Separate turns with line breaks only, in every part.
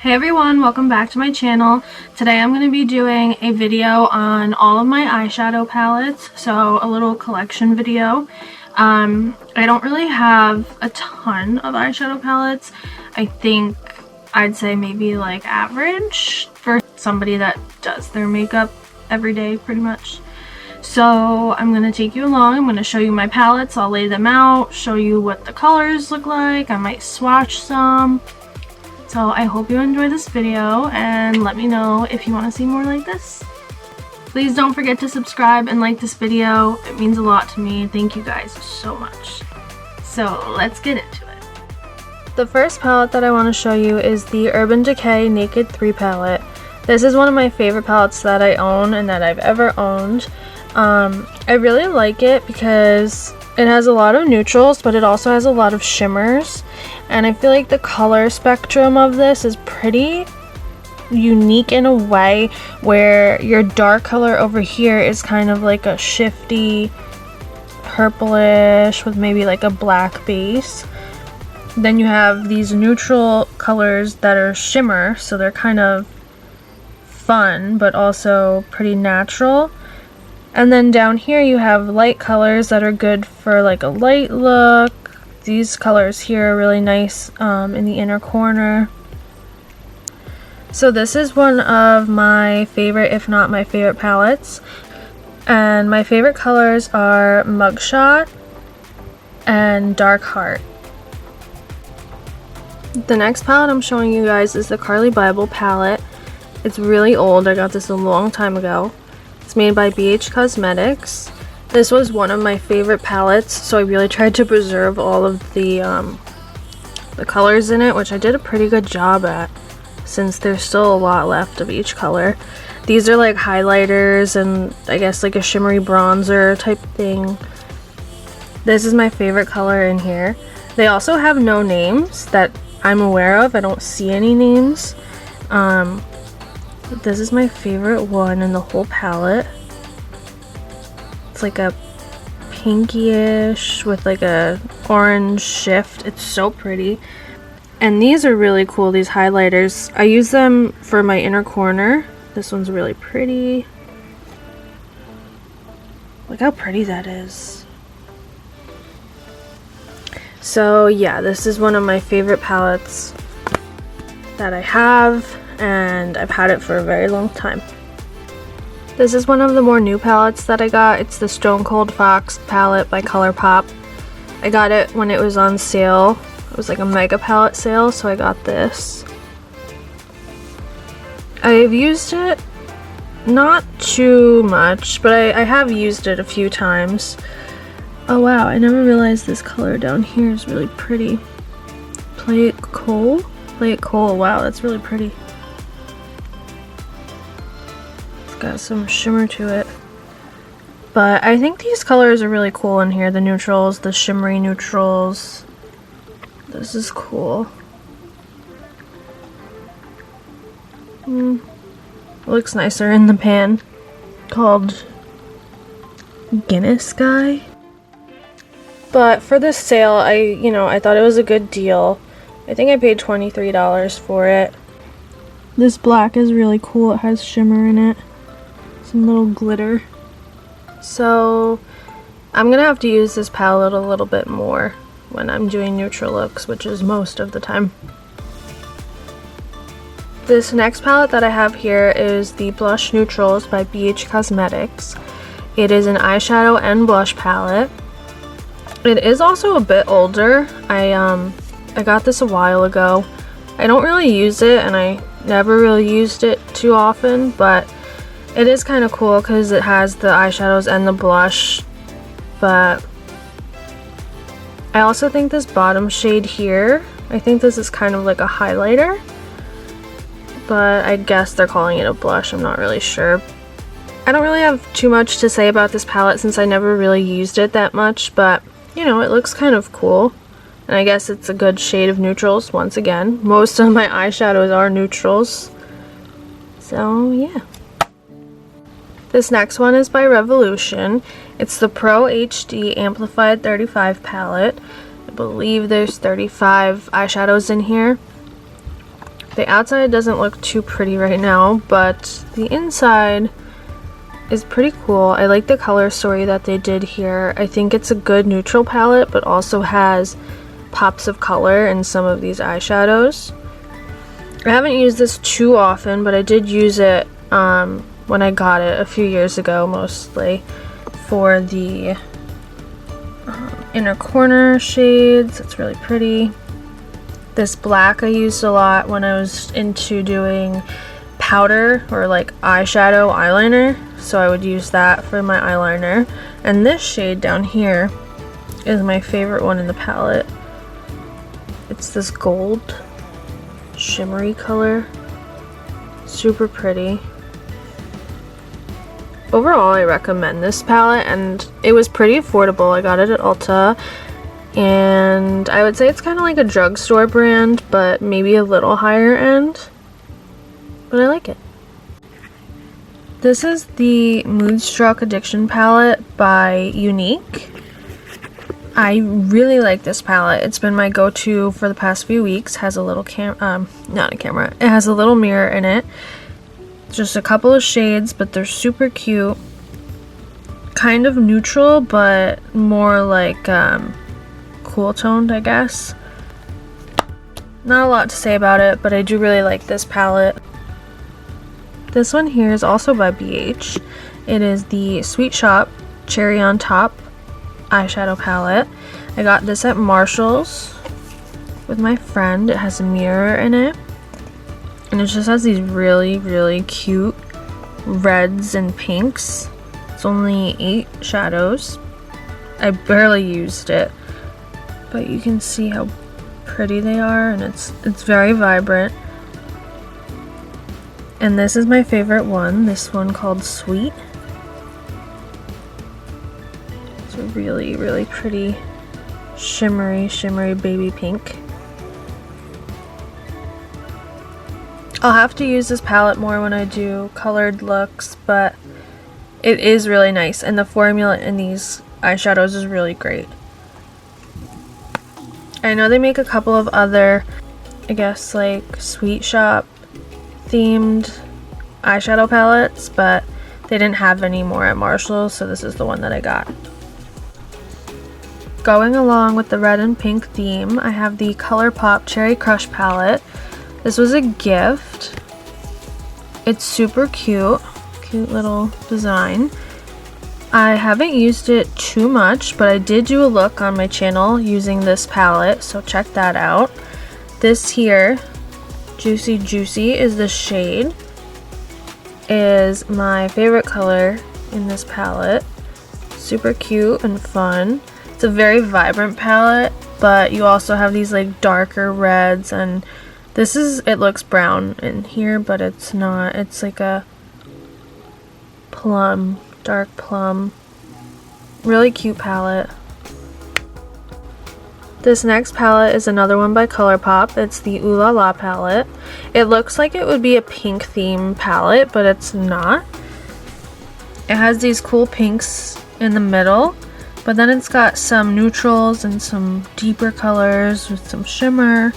Hey everyone, welcome back to my channel. Today I'm going to be doing a video on all of my eyeshadow palettes, so a little collection video. I don't really have a ton of eyeshadow palettes. I think I'd say maybe like average for somebody that does their makeup every day pretty much. So I'm going to take you along. I'm going to show you my palettes. I'll lay them out, show you what the colors look like. I might swatch some. So I hope you enjoy this video and let me know if you want to see more like this. Please don't forget to subscribe and like this video. It means a lot to me. Thank you guys so much. So let's get into it. The first palette that I want to show you is the Urban Decay Naked 3 palette. This is one of my favorite palettes that I own and that I've ever owned. I really like it because it has a lot of neutrals, but it also has a lot of shimmers. And I feel like the color spectrum of this is pretty unique in a way where your dark color over here is kind of like a shifty purplish with maybe like a black base. Then you have these neutral colors that are shimmer, so they're kind of fun but also pretty natural. And then down here you have light colors that are good for like a light look. These colors here are really nice in the inner corner. So this is one of my favorite, if not my favorite palettes. And my favorite colors are Mugshot and Dark Heart. The next palette I'm showing you guys is the Carly Bible palette. It's really old. I got this a long time ago. It's made by BH Cosmetics. This was one of my favorite palettes, so I really tried to preserve all of the colors in it, which I did a pretty good job at, since there's still a lot left of each color. These are like highlighters and I guess like a shimmery bronzer type thing. This is my favorite color in here. They also have no names that I'm aware of. I don't see any names. This is my favorite one in the whole palette. It's like a pinky-ish with like a orange shift. It's so pretty. And these are really cool, these highlighters. I use them for my inner corner. This one's really pretty. Look how pretty that is. So yeah, this is one of my favorite palettes that I have, and I've had it for a very long time. This is one of the more new palettes that I got. It's the Stone Cold Fox palette by ColourPop. I got it when it was on sale. It was like a mega palette sale, so I got this. I've used it not too much, but I have used it a few times. Oh wow, I never realized this color down here is really pretty. Play It Cool? Play It Cool. Wow, that's really pretty. Got some shimmer to it, but I think these colors are really cool in here. The neutrals, the shimmery neutrals. This is cool. Looks nicer in the pan. Called Guinness Guy. But for this sale, I thought it was a good deal. I think I paid $23 for it. This black is really cool. It has shimmer in it. Some little glitter. So I'm gonna have to use this palette a little bit more when I'm doing neutral looks, which is most of the time. This next palette that I have here is the Blush Neutrals by BH Cosmetics. It is an eyeshadow and blush palette. It is also a bit older. I got this a while ago. I don't really use it, and I never really used it too often, but it is kind of cool because it has the eyeshadows and the blush. But I also think this bottom shade here, I think this is kind of like a highlighter, but I guess they're calling it a blush. I'm not really sure. I don't really have too much to say about this palette since I never really used it that much, but you know, it looks kind of cool. And I guess it's a good shade of neutrals once again. Most of my eyeshadows are neutrals. So yeah. This next one is by Revolution. It's the Pro HD Amplified 35 palette. I believe there's 35 eyeshadows in here. The outside doesn't look too pretty right now, but the inside is pretty cool. I like the color story that they did here. I think it's a good neutral palette, but also has pops of color in some of these eyeshadows. I haven't used this too often, but I did use it when I got it a few years ago, mostly for the inner corner shades. It's really pretty. This black I used a lot when I was into doing powder or like eyeshadow eyeliner, so I would use that for my eyeliner. And this shade down here is my favorite one in the palette. It's this gold shimmery color, super pretty. Overall, I recommend this palette, and it was pretty affordable. I got it at Ulta, and I would say it's kind of like a drugstore brand, but maybe a little higher end, but I like it. This is the Moodstruck Addiction palette by Unique. I really like this palette. It's been my go-to for the past few weeks. Has a little not a camera. It has a little mirror in it. Just a couple of shades, but they're super cute. Kind of neutral, but more like cool toned, I guess. Not a lot to say about it, but I do really like this palette. This one here is also by BH. It is the Sweet Shop Cherry on Top eyeshadow palette. I got this at Marshall's with my friend. It has a mirror in it, and it just has these really cute reds and pinks. It's only 8 shadows. I barely used it, but you can see how pretty they are, and it's very vibrant. And this is my favorite one, this one called Sweet. It's a really pretty shimmery baby pink. I'll have to use this palette more when I do colored looks, but it is really nice, and the formula in these eyeshadows is really great. I know they make a couple of other, I guess, like Sweet Shop themed eyeshadow palettes, but they didn't have any more at Marshall's, so this is the one that I got. Going along with the red and pink theme, I have the ColourPop Cherry Crush palette. This was a gift. It's super cute little design. I haven't used it too much, but I did do a look on my channel using this palette, so check that out. This here, Juicy Juicy, is the shade. Is my favorite color in this palette. Super cute and fun. It's a very vibrant palette, but you also have these like darker reds, and this is, it looks brown in here, but it's not. It's like a plum, dark plum. Really cute palette. This next palette is another one by ColourPop. It's the Ooh La La palette. It looks like it would be a pink theme palette, but it's not. It has these cool pinks in the middle, but then it's got some neutrals and some deeper colors with some shimmer.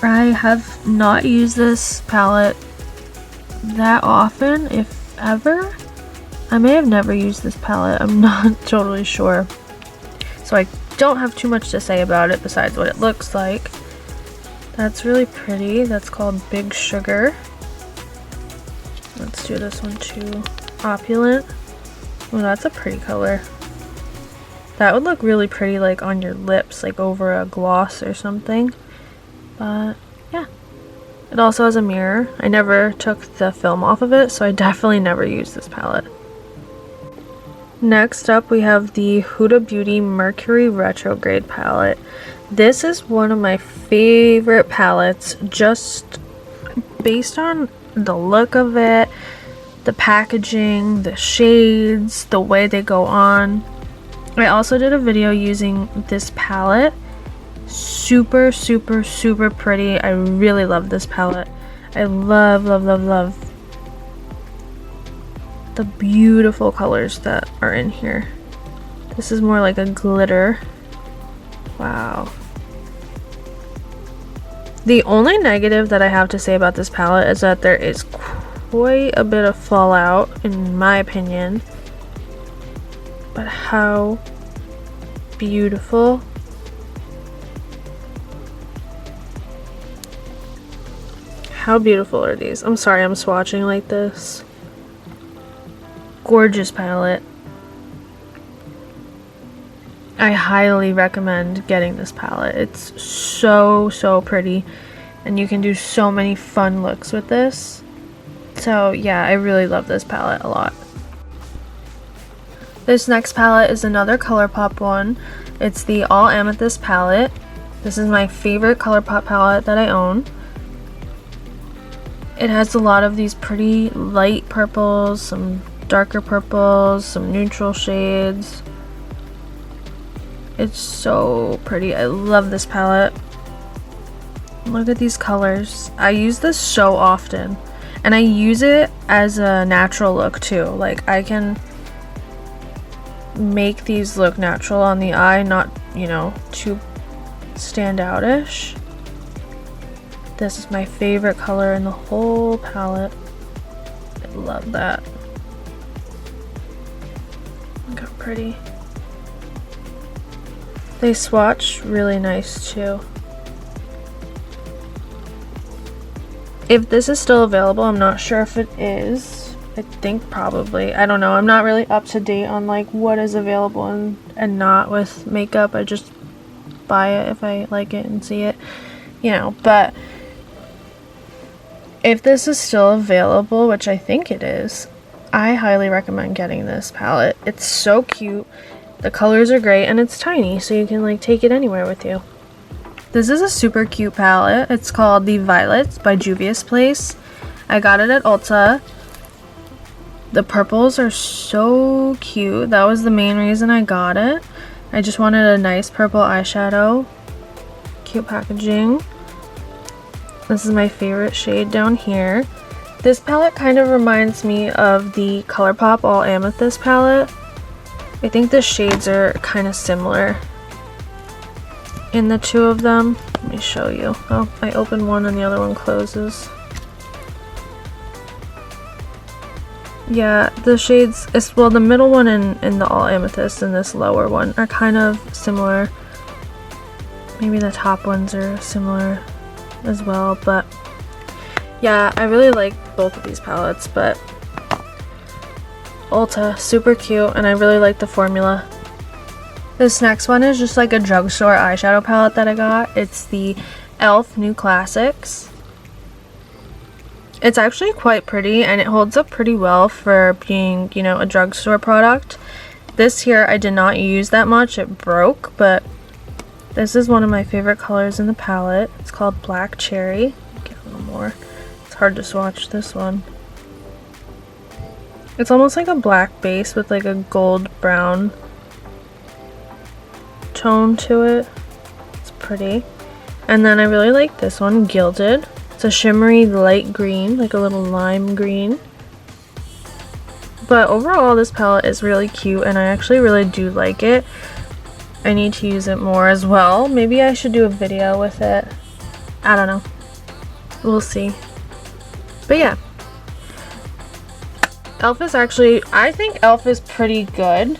I have not used this palette that often, if ever. I may have never used this palette. I'm not totally sure. So I don't have too much to say about it besides what it looks like. That's really pretty. That's called Big Sugar. Let's do this one too. Opulent. Oh, that's a pretty color. That would look really pretty like on your lips, like over a gloss or something. But yeah. It also has a mirror. I never took the film off of it, so I definitely never used this palette. Next up, we have the Huda Beauty Mercury Retrograde palette. This is one of my favorite palettes, just based on the look of it, the packaging, the shades, the way they go on. I also did a video using this palette. Super pretty. I really love this palette. I love the beautiful colors that are in here. This is more like a glitter. Wow. The only negative that I have to say about this palette is that there is quite a bit of fallout, in my opinion. But how beautiful. How beautiful are these? I'm sorry I'm swatching like this. Gorgeous palette. I highly recommend getting this palette. It's so pretty, and you can do so many fun looks with this. So yeah, I really love this palette a lot. This next palette is another ColourPop one. It's the All Amethyst palette. This is my favorite ColourPop palette that I own. It has a lot of these pretty light purples, some darker purples, some neutral shades. It's so pretty. I love this palette. Look at these colors. I use this so often, and I use it as a natural look too. Like, I can make these look natural on the eye, not, you know, too standout-ish. This is my favorite color in the whole palette. I love that. Look how pretty. They swatch really nice too. If this is still available, I'm not sure if it is. I think probably. I don't know. I'm not really up to date on like what is available and not with makeup. I just buy it if I like it and see it, you know. But if this is still available, which I think it is, I highly recommend getting this palette. It's so cute. The colors are great, and it's tiny, so you can like take it anywhere with you. This is a super cute palette. It's called The Violets by Juvia's Place. I got it at Ulta. The purples are so cute. That was the main reason I got it. I just wanted a nice purple eyeshadow. Cute packaging. This is my favorite shade down here. This palette kind of reminds me of the ColourPop All Amethyst palette. I think the shades are kind of similar in the two of them. Let me show you. Oh, I opened one and the other one closes. Yeah, the shades, well, the middle one in the All Amethyst and this lower one are kind of similar. Maybe the top ones are similar as well, but yeah, I really like both of these palettes, but Ulta, super cute, and I really like the formula. This next one is just like a drugstore eyeshadow palette that I got. It's the e.l.f. New Classics. It's actually quite pretty, and it holds up pretty well for being, you know, a drugstore product. This here I did not use that much. It broke, but this is one of my favorite colors in the palette. It's called Black Cherry. Get a little more. It's hard to swatch this one. It's almost like a black base with like a gold brown tone to it. It's pretty. And then I really like this one, Gilded. It's a shimmery light green, like a little lime green. But overall, this palette is really cute, and I actually really do like it. I need to use it more as well. Maybe I should do a video with it. I don't know. We'll see. But yeah. e.l.f. is actually, I think e.l.f. is pretty good.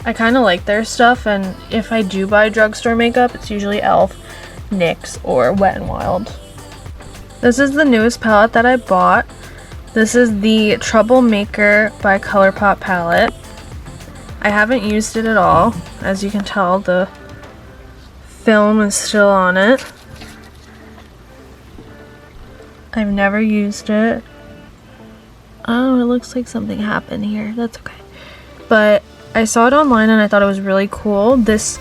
I kind of like their stuff, and if I do buy drugstore makeup, it's usually e.l.f., NYX, or Wet n Wild. This is the newest palette that I bought. This is the Troublemaker by ColourPop palette. I haven't used it at all. As you can tell, the film is still on it. I've never used it. Oh, it looks like something happened here. That's okay. But I saw it online and I thought it was really cool. This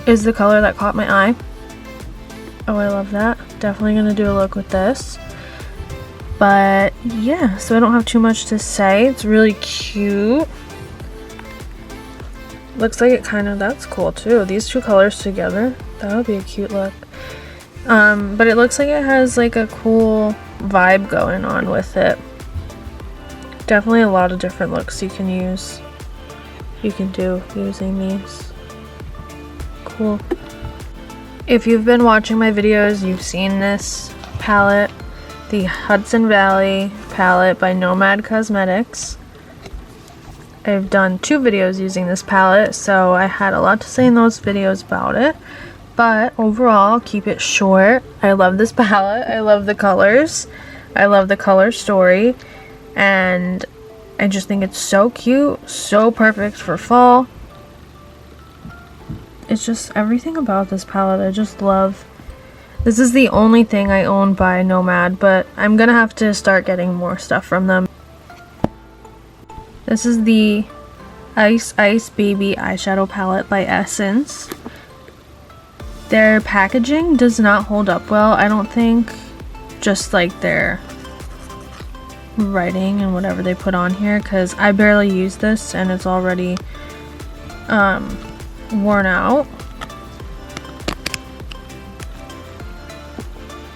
is the color that caught my eye. Oh, I love that. Definitely gonna do a look with this. But yeah, so I don't have too much to say. It's really cute. Looks like it kind of, that's cool too. These two colors together, that would be a cute look. But it looks like it has like a cool vibe going on with it. Definitely a lot of different looks you can use. You can do using these. Cool. If you've been watching my videos, you've seen this palette, the Hudson Valley palette by Nomad Cosmetics. I've done 2 videos using this palette, so I had a lot to say in those videos about it. But overall, keep it short. I love this palette. I love the colors. I love the color story. And I just think it's so cute, so perfect for fall. It's just everything about this palette I just love. This is the only thing I own by Nomad, but I'm gonna have to start getting more stuff from them. This is the Ice Ice Baby eyeshadow palette by Essence. Their packaging does not hold up well, I don't think. Just like their writing and whatever they put on here, because I barely use this and it's already worn out.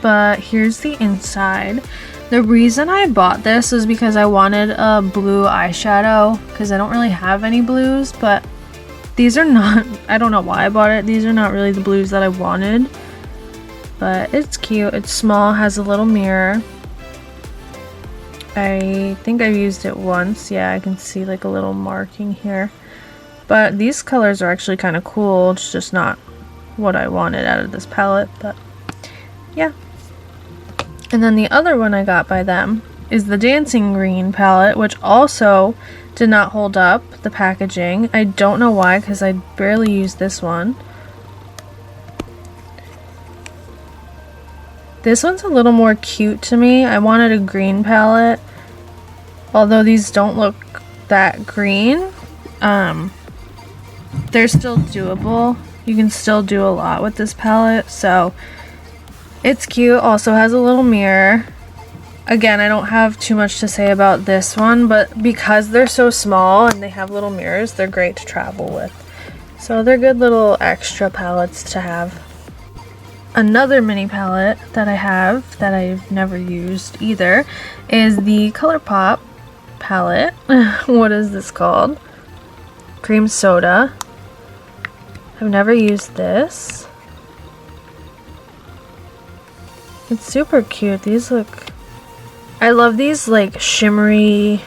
But here's the inside. The reason I bought this is because I wanted a blue eyeshadow, because I don't really have any blues, but these are not, I don't know why I bought it. These are not really the blues that I wanted, but it's cute. It's small, has a little mirror. I think I've used it once. Yeah, I can see like a little marking here. But these colors are actually kind of cool. It's just not what I wanted out of this palette, but yeah. And then the other one I got by them is the Dancing Green palette, which also did not hold up the packaging. I don't know why, because I barely used this one. This one's a little more cute to me. I wanted a green palette, although these don't look that green. They're still doable. You can still do a lot with this palette, so it's cute. Also has a little mirror. Again, I don't have too much to say about this one, but because they're so small and they have little mirrors, they're great to travel with. So they're good little extra palettes to have. Another mini palette that I have that I've never used either is the ColourPop palette. What is this called? Cream Soda. I've never used this. It's super cute. These look... I love these like shimmery...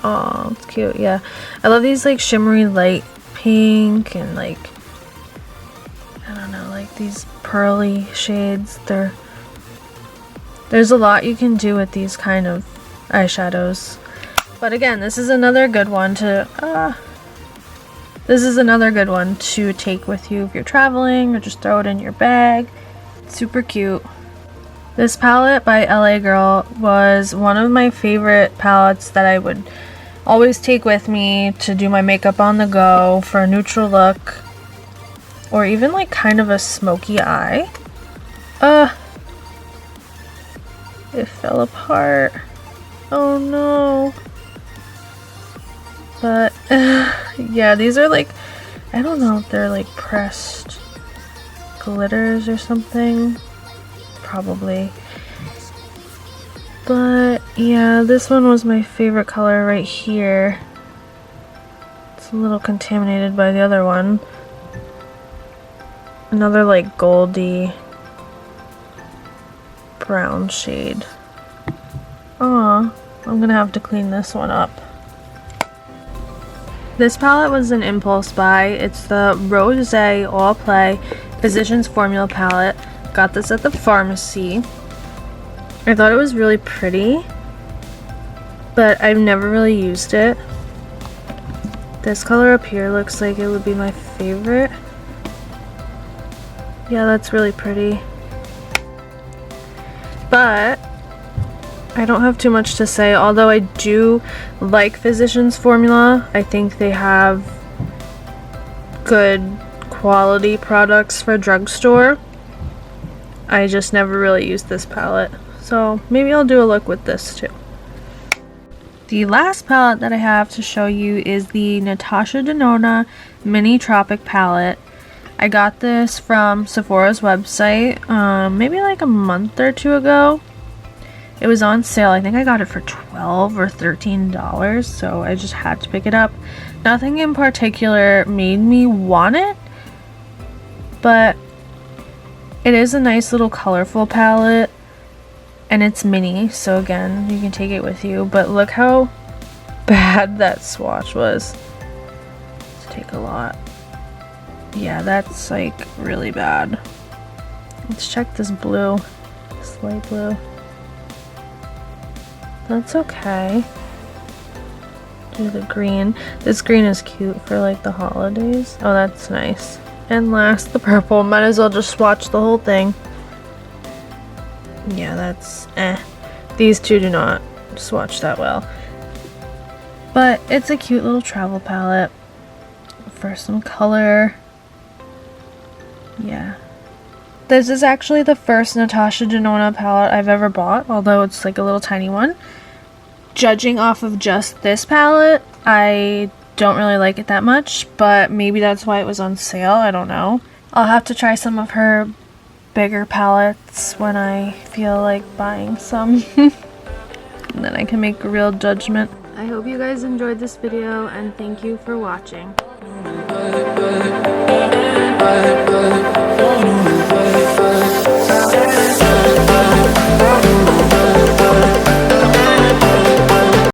Oh, it's cute, yeah. I love these like shimmery light pink and like... I don't know, like these pearly shades. There's a lot you can do with these kind of eyeshadows. But again, this is another good one to... This is another good one to take with you if you're traveling or just throw it in your bag. It's super cute. This palette by LA Girl was one of my favorite palettes that I would always take with me to do my makeup on the go for a neutral look or even like kind of a smoky eye. It fell apart. Oh no. But yeah, these are like, I don't know if they're like pressed glitters or something. Probably. But yeah, this one was my favorite color right here. It's a little contaminated by the other one. Another like goldy brown shade. Aw, I'm gonna have to clean this one up. This palette was an impulse buy. It's the Rose All Play Physicians Formula palette. Got this at the pharmacy. I thought it was really pretty, but I've never really used it. This color up here looks like it would be my favorite. Yeah, that's really pretty. But I don't have too much to say, although I do like Physicians Formula. I think they have good quality products for a drugstore. I just never really used this palette, so maybe I'll do a look with this too. The last palette that I have to show you is the Natasha Denona Mini Tropic palette. I got this from Sephora's website maybe like a month or 2 ago. It was on sale. I think I got it for $12 or $13, so I just had to pick it up. Nothing in particular made me want it, but It is a nice little colorful palette, and it's mini, so again, you can take it with you, but look how bad that swatch was. Let's take a lot. Yeah, that's like really bad. Let's check this blue, this light blue. That's okay. Do the green. This green is cute for like the holidays. Oh, that's nice. And last, the purple. Might as well just swatch the whole thing. Yeah, that's These two do not swatch that well. But it's a cute little travel palette for some color. Yeah. This is actually the first Natasha Denona palette I've ever bought, although it's like a little tiny one. Judging off of just this palette, I don't really like it that much, but maybe that's why it was on sale, I don't know. I'll have to try some of her bigger palettes when I feel like buying some. And then I can make a real judgment. I hope you guys enjoyed this video, and thank you for watching.